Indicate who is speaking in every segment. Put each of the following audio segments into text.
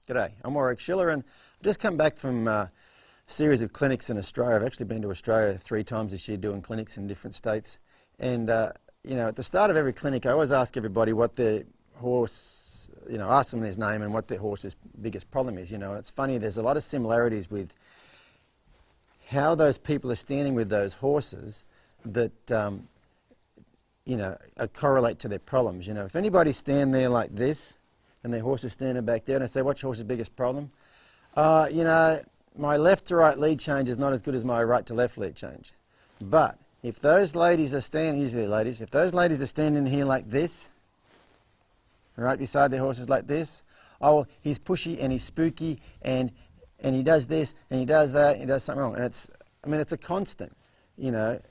Speaker 1: G'day, I'm Warwick Schiller and I've just come back from a series of clinics in Australia. I've actually been to Australia 3 times this year doing clinics in different states. And, you know, at the start of every clinic I always ask everybody what their horse, ask them his name and what their horse's biggest problem is. And it's funny, there's a lot of similarities with how those people are standing with those horses that, correlate to their problems. If anybody stand there like this, and their horse is standing back there, and I say, what's your horse's biggest problem? My left to right lead change is not as good as my right to left lead change. But if those ladies are standing, usually ladies, if those ladies are standing here like this, right beside their horses like this, oh, well, he's pushy and he's spooky and he does this and he does that and he does something wrong. And it's a constant.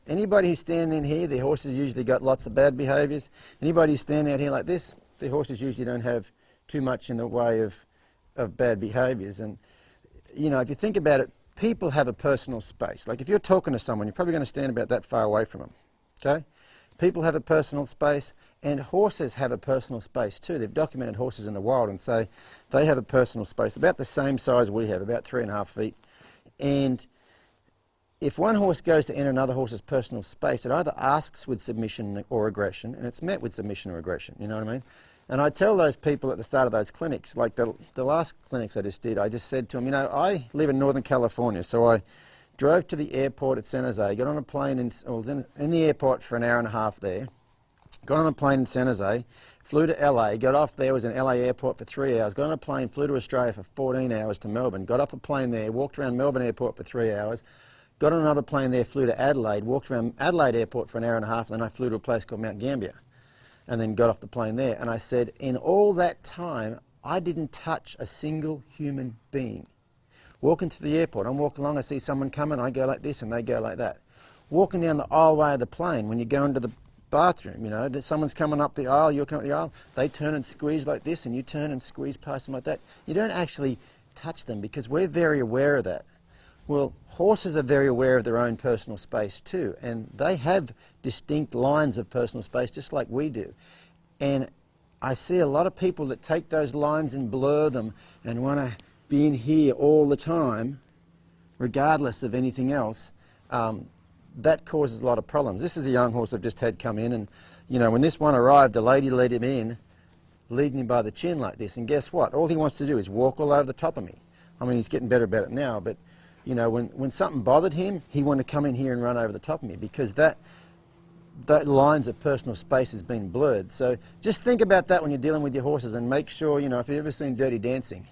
Speaker 1: Anybody who's standing in here, their horses usually got lots of bad behaviours. Anybody who's standing out here like this, their horses usually don't have too much in the way of bad behaviours. And if you think about it, people have a personal space. Like if you're talking to someone, you're probably going to stand about that far away from them. Okay? People have a personal space, and horses have a personal space too. They've documented horses in the wild and say they have a personal space about the same size we have, about 3.5 feet. And if one horse goes to enter another horse's personal space, it either asks with submission or aggression, and it's met with submission or aggression. You know what I mean? And I tell those people at the start of those clinics, like the last clinics I just did, I just said to them, I live in Northern California, so I drove to the airport at San Jose, got on a plane, I was in the airport for an hour and a half there, got on a plane in San Jose, flew to LA, got off there, was in LA airport for 3 hours, got on a plane, flew to Australia for 14 hours to Melbourne, got off a plane there, walked around Melbourne airport for 3 hours, got on another plane there, flew to Adelaide, walked around Adelaide airport for an hour and a half, and then I flew to a place called Mount Gambier. And then got off the plane there. And I said, in all that time, I didn't touch a single human being. Walking to the airport, I'm walking along, I see someone coming, I go like this and they go like that. Walking down the aisleway of the plane, when you go into the bathroom, that someone's coming up the aisle, you're coming up the aisle, they turn and squeeze like this and you turn and squeeze past them like that. You don't actually touch them because we're very aware of that. Well, horses are very aware of their own personal space too, and they have distinct lines of personal space just like we do. And I see a lot of people that take those lines and blur them and want to be in here all the time, regardless of anything else. That causes a lot of problems. This is the young horse I've just had come in, and when this one arrived, the lady led him in, leading him by the chin like this, and guess what? All he wants to do is walk all over the top of me. I mean, he's getting better about it now, but when something bothered him, he wanted to come in here and run over the top of me because that lines of personal space has been blurred. So just think about that when you're dealing with your horses and make sure, if you've ever seen Dirty Dancing,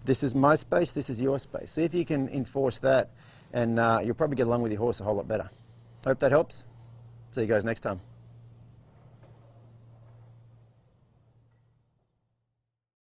Speaker 1: this is my space, this is your space. See if you can enforce that and you'll probably get along with your horse a whole lot better. Hope that helps. See you guys next time.